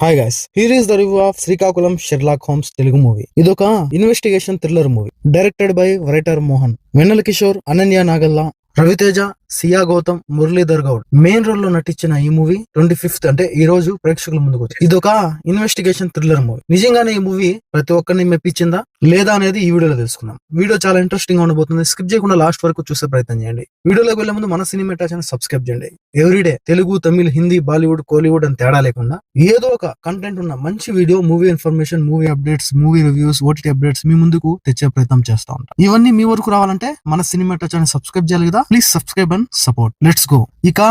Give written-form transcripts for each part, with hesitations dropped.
Hi guys, here is the review of Srikakulam Sherlock Holmes Telugu movie. ఇదొక investigation thriller movie directed by writer Mohan, Vennela Kishore, Ananya Nagalla, Raviteja, Siya Gautam, Muralidhar Goud main role లో నటించిన ఈ movie 25th అంటే ఈ రోజు ప్రేక్షకుల ముందుకు వచ్చింది. ఇదొక ఇన్వెస్టిగేషన్ థ్రిల్లర్ మూవీ. నిజంగానే ఈ మూవీ ప్రతి ఒక్కరిని మెప్పించిందా లేదా అనేది ఈ వీడియోలో తెలుసుకుందాం. వీడియో చాలా ఇంట్రెస్టింగ్ గా ఉండబోతుంది. స్కిప్ చేయకుండా లాస్ట్ వరకు చూసే ప్రయత్నం చేయండి. వీడియోలోకి వెళ్లే ముందు మన సినిమా ఛానల్ సబ్స్క్రైబ్ చేయండి. Everyday Telugu, Tamil, Hindi, Bollywood, Kollywood అని తేడా లేకుండా ఏదో ఒక కంటెంట్ ఉన్న మంచి video, movie information, movie updates, movie reviews, OTT updates మీ ముందుకు తెచ్చే ప్రయత్నం చేస్తా ఉంటాం. ఇవన్నీ మీ వరకు రావాలంటే మన సినిమా ఛానల్ సబ్స్క్రైబ్ చేయాలి కదా. Please subscribe and support. Let's go. ఇక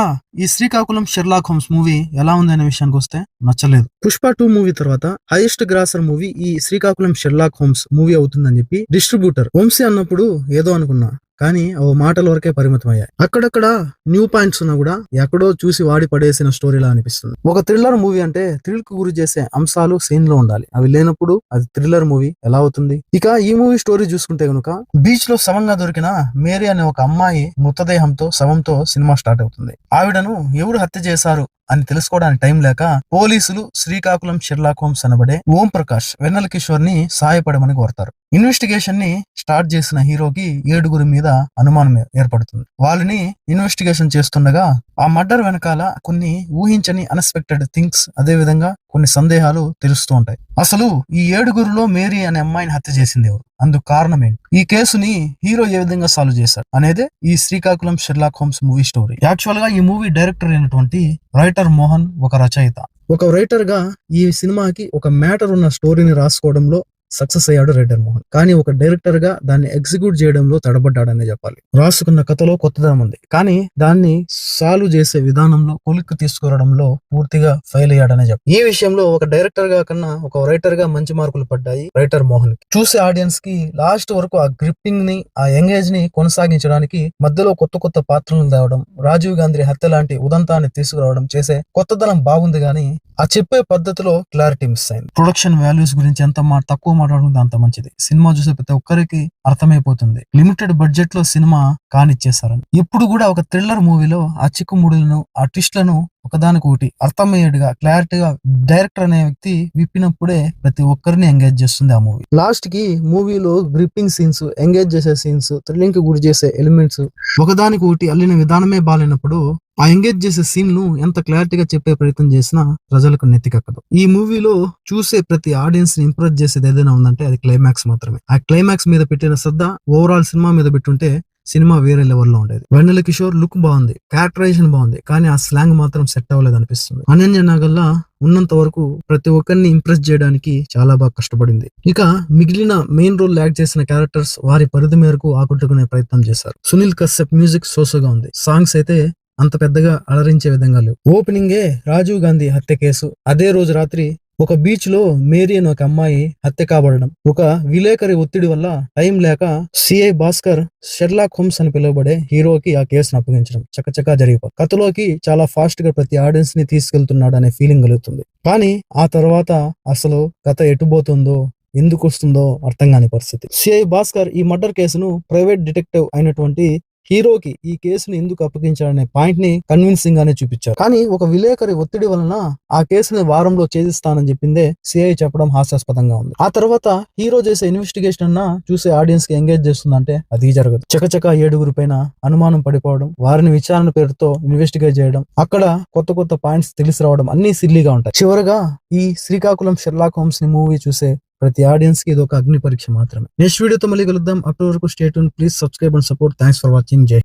ఈ శ్రీకాకుళం షెర్లాక్ హోమ్స్ మూవీ ఎలా ఉంది అనే విషయానికి వస్తే నచ్చలేదు. పుష్ప 2 మూవీ తర్వాత హైయెస్ట్ గ్రాసర్ మూవీ ఈ శ్రీకాకుళం షెర్లాక్ హోమ్స్ మూవీ అవుతుందని చెప్పి డిస్ట్రిబ్యూటర్ వంశీ అన్నప్పుడు ఏదో అనుకున్నా, కానీ అవి మాటల వరకే పరిమితం అయ్యాయి. అక్కడక్కడ న్యూ పాయింట్స్ ఉన్నా కూడా ఎక్కడో చూసి వాడి పడేసిన స్టోరీలా అనిపిస్తుంది. ఒక థ్రిల్లర్ మూవీ అంటే థ్రిల్ కు గురి చేసే అంశాలు సీన్ లో ఉండాలి. అవి లేనప్పుడు అది థ్రిల్లర్ మూవీ ఎలా అవుతుంది? ఇక ఈ మూవీ స్టోరీ చూసుకుంటే గనుక బీచ్ లో శవంగా దొరికిన మేరీ అనే ఒక అమ్మాయి మృతదేహంతో శవంతో సినిమా స్టార్ట్ అవుతుంది. ఆవిడను ఎవరు హత్య చేశారు అని తెలుసుకోవడానికి టైం లేక పోలీసులు శ్రీకాకుళం షెర్లాక్ హోమ్స్ అనబడే ఓం ప్రకాష్, వెన్నెల కిషోర్ ని సహాయపడమని కోరతారు. ఇన్వెస్టిగేషన్ ని స్టార్ట్ చేసిన హీరోకి 7 మీద అనుమానం ఏర్పడుతుంది. వాళ్ళని ఇన్వెస్టిగేషన్ చేస్తుండగా ఆ మర్డర్ వెనకాల కొన్ని ఊహించని అన్ఎక్స్పెక్టెడ్ థింగ్స్, అదే విధంగా కొన్ని సందేహాలు తెలుస్తూ ఉంటాయి. అసలు ఈ 7లో మేరీ అనే అమ్మాయిని హత్య చేసింది ఎవరు? అందుకు కారణం ఏంటి? ఈ కేసుని హీరో ఏ విధంగా సాల్వ్ చేశాడు అనేది ఈ Srikakulam Sherlock homes movie story. Actual గా ఈ మూవీ డైరెక్టర్ అయినటువంటి రైటర్ మోహన్ ఒక రచయిత. ఒక రైటర్ గా ఈ సినిమాకి ఒక మ్యాటర్ ఉన్న స్టోరీని రాసుకోవడంలో సక్సెస్ అయ్యాడు రైటర్ మోహన్. కానీ ఒక డైరెక్టర్ గా దాన్ని ఎగ్జిక్యూట్ చేయడంలో తడబడ్డాడనే చెప్పాలి. రాసుకున్న కథలో కొత్తదనం ఉంది, కానీ దాన్ని సాల్వ్ చేసే విధానంలో కొలిక్కి తీసుకురావడంలో పూర్తిగా ఫెయిల్ అయ్యాడనే చెప్పాలి. ఈ విషయంలో ఒక డైరెక్టర్ గా కన్నా ఒక రైటర్ గా మంచి మార్కులు పడ్డాయి రైటర్ మోహన్ కి. చూసే ఆడియన్స్ కి లాస్ట్ వరకు ఆ గ్రిప్పింగ్ ని, ఆ ఎంగేజ్ ని కొనసాగించడానికి మధ్యలో కొత్త కొత్త పాత్రలను తేవడం, రాజీవ్ గాంధీ హత్య లాంటి ఉదంతాన్ని తీసుకురావడం చేసే కొత్తదనం బాగుంది, కానీ ఆ చెప్పే పద్ధతిలో క్లారిటీ మిస్ అయింది. ప్రొడక్షన్ వాల్యూస్ గురించి ఎంత తక్కువ మాట్లాడుకుంటే అంత మంచిది. సినిమా చూసే ప్రతి ఒక్కరికి అర్థమైపోతుంది లిమిటెడ్ బడ్జెట్ లో సినిమా కానిచ్చేస్తారని. ఎప్పుడు కూడా ఒక థ్రిల్లర్ మూవీలో ఆ చిక్కుముడులను, ఆ ట్విస్ట్లను ఒకదానికొకటి అర్థమయ్యేట్టుగా క్లారిటీగా డైరెక్టర్ అనే వ్యక్తి విప్పినప్పుడే ప్రతి ఒక్కరిని ఎంగేజ్ చేస్తుంది ఆ మూవీ. లాస్ట్ కి మూవీలో గ్రిప్పింగ్ సీన్స్, ఎంగేజ్ చేసే సీన్స్, థ్రిల్లింగ్ కి గురి చేసే ఎలిమెంట్స్ ఒకదానికొకటి అల్లిన విధానమే బాలేనప్పుడు ఆ ఎంగేజ్ చేసే సీన్ ను ఎంత క్లారిటీగా చెప్పే ప్రయత్నం చేసినా ప్రజలకు నెత్తికెక్కదు. ఈ మూవీలో చూసే ప్రతి ఆడియన్స్ ని ఇంప్రెస్ చేసేది ఏదైనా ఉందంటే అది క్లైమాక్స్ మాత్రమే. ఆ క్లైమాక్స్ మీద పెట్టిన శ్రద్ధ ఓవరాల్ సినిమా మీద పెట్టుంటే సినిమా వేరే లెవెల్లో ఉండేది. వెన్నెల కిషోర్ లుక్ బాగుంది, క్యారెక్టరైజేషన్ బాగుంది, కానీ ఆ స్లాంగ్ మాత్రం సెట్ అవ్వలేదు అనిపిస్తుంది. అనన్య నాగల్లా ఉన్నంత వరకు ప్రతి ఒక్కరిని ఇంప్రెస్ చేయడానికి చాలా బాగా కష్టపడింది. ఇక మిగిలిన మెయిన్ రోల్ యాక్ట్ చేసిన క్యారెక్టర్స్ వారి పరిధి మేరకు ఆకట్టుకునే ప్రయత్నం చేశారు. సునీల్ కశ్యప్ మ్యూజిక్ సోసోగా ఉంది. సాంగ్స్ అయితే అంత పెద్దగా అలరించే విధంగా లేవు. ఓపెనింగే రాజీవ్ గాంధీ హత్య కేసు. అదే రోజు రాత్రి ఒక బీచ్ లో మేరీ అని ఒక అమ్మాయి హత్య కాబడడం, ఒక విలేకరి ఒత్తిడి వల్ల టైం లేక సిఐ భాస్కర్ షెర్లాక్ హోమ్స్ అని పిలువబడే హీరోకి ఆ కేసును అప్పగించడం చకచకా జరిగిపోయి కథలోకి చాలా ఫాస్ట్ గా ప్రతి ఆడియన్స్ ని తీసుకెళ్తున్నాడు అనే ఫీలింగ్ కలుగుతుంది. కానీ ఆ తర్వాత అసలు కథ ఎటుపోతుందో, ఎందుకు వస్తుందో అర్థం కాని పరిస్థితి. సిఐ భాస్కర్ ఈ మర్డర్ కేసును ప్రైవేట్ డిటెక్టివ్ అయినటువంటి హీరోకి ఈ కేసును ఎందుకు అప్పగించాడనే పాయింట్ ని కన్విన్సింగ్ గానే చూపించారు. కానీ ఒక విలేకరి ఒత్తిడి వలన ఆ కేసుని వారంలో ఛేదిస్తానని చెప్పిందే సిఐ చెప్పడం హాస్యాస్పదంగా ఉంది. ఆ తర్వాత హీరో చేసే ఇన్వెస్టిగేషన్ అన్నా చూసే ఆడియన్స్ కి ఎంగేజ్ చేస్తుందంటే అది జరగదు. చకచక 7 పైన అనుమానం పడిపోవడం, వారిని విచారణ పేరుతో ఇన్వెస్టిగేట్ చేయడం, అక్కడ కొత్త కొత్త పాయింట్స్ తెలిసి రావడం అన్ని సిల్లీగా ఉంటాయి. చివరగా ఈ శ్రీకాకుళం షెర్లాక్ హోమ్స్ ని మూవీ చూసే ప్రతి ఆడియన్స్ కి ఇది ఒక అగ్ని పరీక్ష మాత్రమే. నెక్స్ట్ వీడియోతో మళ్ళీ కలుద్దాం. అప్పటి వరకు stay tune. Please subscribe and support. Thanks for watching. జై